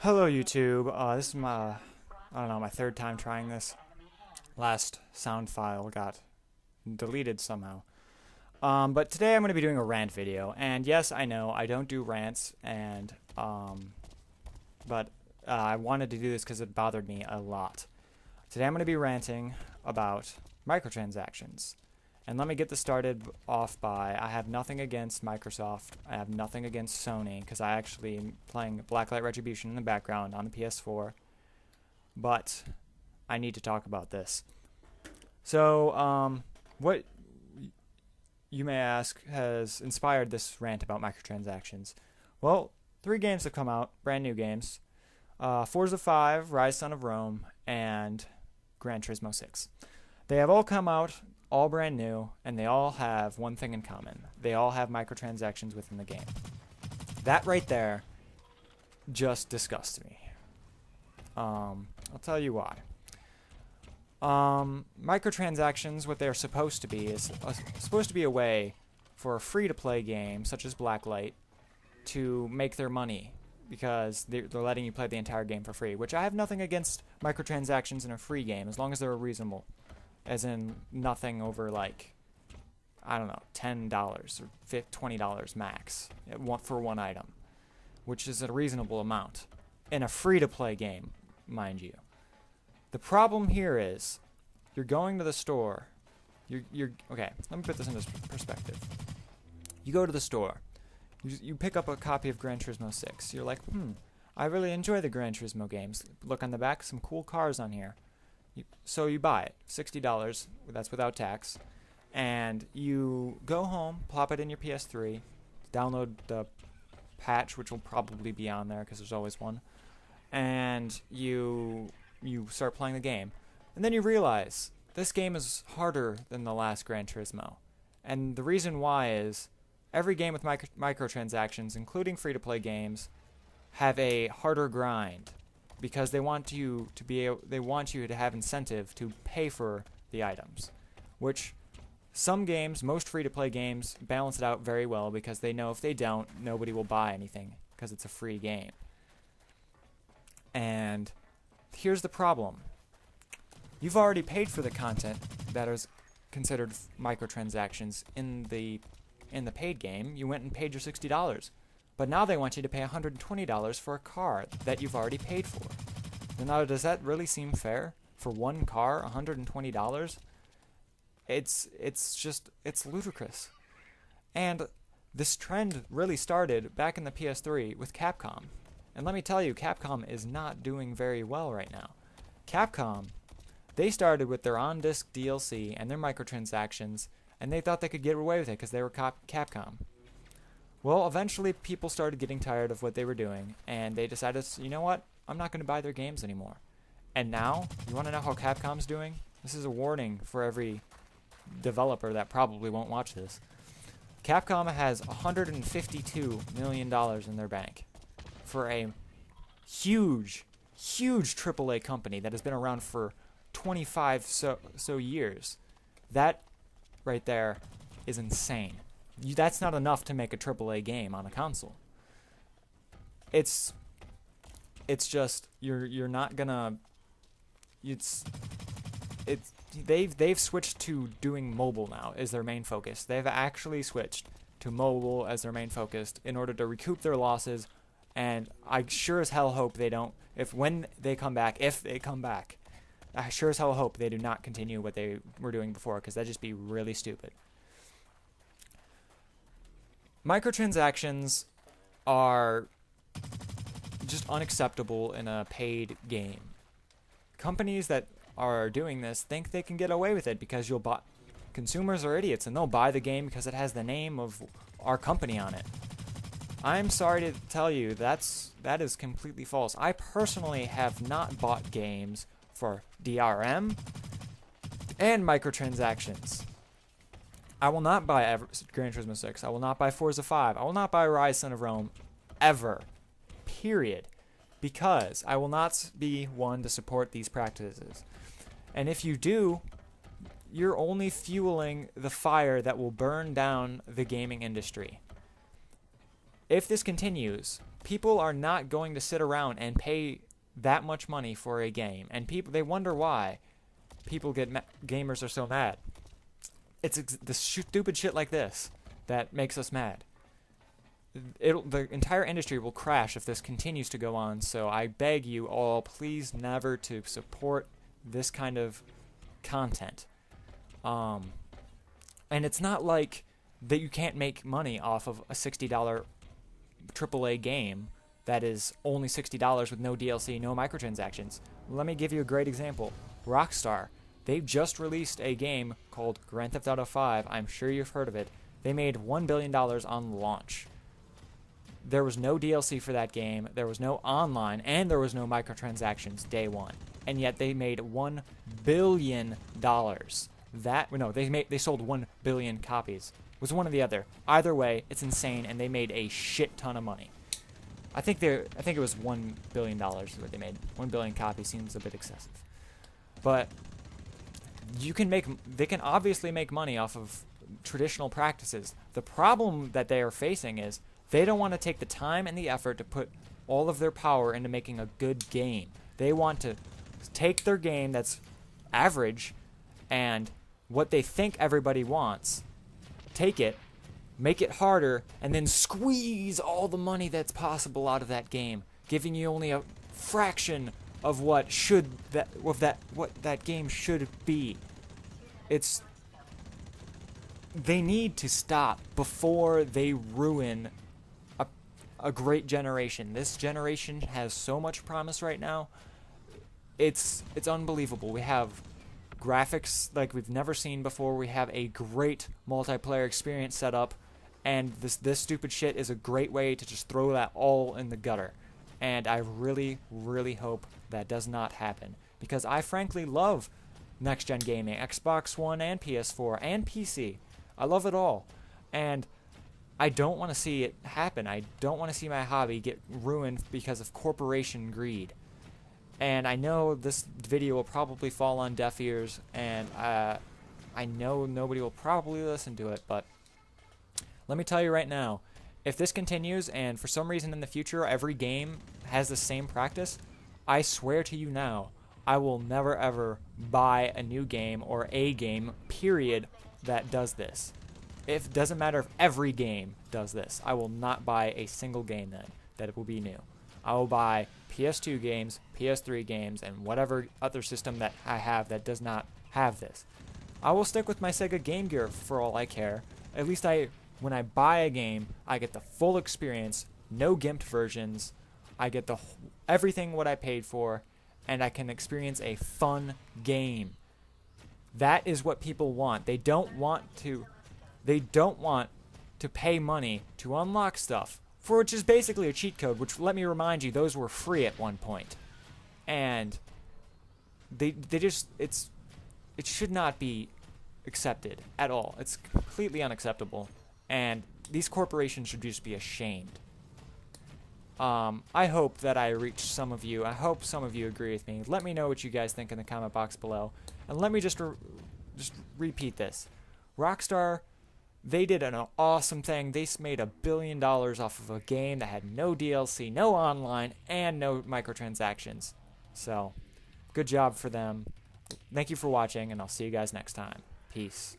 Hello YouTube, this is my, I don't know, my third time trying this. Last sound file got deleted somehow. But today I'm going to be doing a rant video, and yes, I know, I don't do rants, but I wanted to do this because it bothered me a lot. Today I'm going to be ranting about microtransactions. And let me get this started off by, I have nothing against Microsoft, I have nothing against Sony, because I actually am playing Blacklight Retribution in the background on the PS4, but I need to talk about this. So, what you may ask has inspired this rant about microtransactions? Well, 3 games have come out, brand new games. Forza 5, Rise Son of Rome, and Gran Turismo 6. They have all come out, all brand new, and they all have one thing in common. They all have microtransactions within the game. That right there just disgusts me. I'll tell you why. Microtransactions, what they're supposed to be, is supposed to be a way for a free-to-play game, such as Blacklight, to make their money, because they're letting you play the entire game for free, which I have nothing against microtransactions in a free game, as long as they're reasonable. As in nothing over, like, I don't know, $10 or $20 max for one item, which is a reasonable amount in a free-to-play game, mind you. The problem here is you're going to the store. Okay, let me put this into perspective. You go to the store. You pick up a copy of Gran Turismo 6. You're like, I really enjoy the Gran Turismo games. Look on the back, some cool cars on here. So you buy it, $60, that's without tax, and you go home, plop it in your PS3, download the patch, which will probably be on there because there's always one, and you start playing the game. And then you realize this game is harder than the last Gran Turismo. And the reason why is every game with microtransactions, including free-to-play games, have a harder grind, because they want you to have incentive to pay for the items, which some games, most free-to-play games, balance it out very well because they know if they don't, nobody will buy anything because it's a free game. And here's the problem. You've already paid for the content that is considered microtransactions in the paid game. You went and paid your $60. But now they want you to pay $120 for a car that you've already paid for. Now, does that really seem fair? For one car, $120? It's ludicrous. And this trend really started back in the PS3 with Capcom. And let me tell you, Capcom is not doing very well right now. Capcom, they started with their on-disc DLC and their microtransactions, and they thought they could get away with it because they were Capcom. Well, eventually people started getting tired of what they were doing, and they decided, you know what, I'm not going to buy their games anymore. And now, you want to know how Capcom's doing? This is a warning for every developer that probably won't watch this. Capcom has $152 million in their bank for a huge AAA company that has been around for 25 so years. That right there is insane. That's not enough to make a AAA game on a console. It's just you're not gonna. They've switched to doing mobile now as their main focus. They've actually switched to mobile as their main focus in order to recoup their losses. And I sure as hell hope they don't. If they come back, I sure as hell hope they do not continue what they were doing before, because that'd just be really stupid. Microtransactions are just unacceptable in a paid game. Companies that are doing this think they can get away with it because you'll buy. Consumers are idiots and they'll buy the game because it has the name of our company on it. I'm sorry to tell you that is completely false. I personally have not bought games for DRM and microtransactions. I will not buy Gran Turismo 6. I will not buy Forza 5. I will not buy Rise Son of Rome ever. Period. Because I will not be one to support these practices. And if you do, you're only fueling the fire that will burn down the gaming industry. if this continues, people are not going to sit around and pay that much money for a game, and they wonder why gamers are so mad. It's the stupid shit like this that makes us mad. The entire industry will crash if this continues to go on, so I beg you all, please never to support this kind of content. And it's not like that you can't make money off of a $60 AAA game that is only $60 with no DLC, no microtransactions. Let me give you a great example. Rockstar. They've just released a game called Grand Theft Auto 5. I'm sure you've heard of it. They made $1 billion on launch. There was no DLC for that game, there was no online, and there was no microtransactions day one. And yet they made $1 billion. They sold 1 billion copies. It was one or the other. Either way, it's insane, and they made a shit ton of money. I think it was $1 billion is what they made. 1 billion copies seems a bit excessive. But they can obviously make money off of traditional practices. The problem that they are facing is they don't want to take the time and the effort to put all of their power into making a good game. They want to take their game that's average and what they think everybody wants, take it, make it harder, and then squeeze all the money that's possible out of that game, giving you only a fraction of what that game should be. They need to stop before they ruin a great generation. This generation has so much promise right now. It's unbelievable. We have graphics like we've never seen before. We have a great multiplayer experience set up, and this stupid shit is a great way to just throw that all in the gutter. And I really, really hope that does not happen, because I frankly love next-gen gaming, Xbox One and PS4 and PC. I love it all, and I don't want to see it happen. I don't want to see my hobby get ruined because of corporation greed. And I know this video will probably fall on deaf ears, and I know nobody will probably listen to it, but let me tell you right now, if this continues and for some reason in the future every game has the same practice, I swear to you now, I will never ever buy a new game or a game, period, that does this. It doesn't matter if every game does this. I will not buy a single game then that it will be new. I will buy PS2 games, PS3 games, and whatever other system that I have that does not have this. I will stick with my Sega Game Gear for all I care. At least when I buy a game, I get the full experience, no gimped versions. I get everything what I paid for, and I can experience a fun game. That is what people want. They don't want to pay money to unlock stuff, for which is basically a cheat code, which, let me remind you, those were free at one point. And it should not be accepted at all. It's completely unacceptable, and these corporations should just be ashamed. I hope that I reached some of you. I hope some of you agree with me. Let me know what you guys think in the comment box below. And let me just repeat this. Rockstar, they did an awesome thing. They made $1 billion off of a game that had no DLC, no online, and no microtransactions. So, good job for them. Thank you for watching, and I'll see you guys next time. Peace.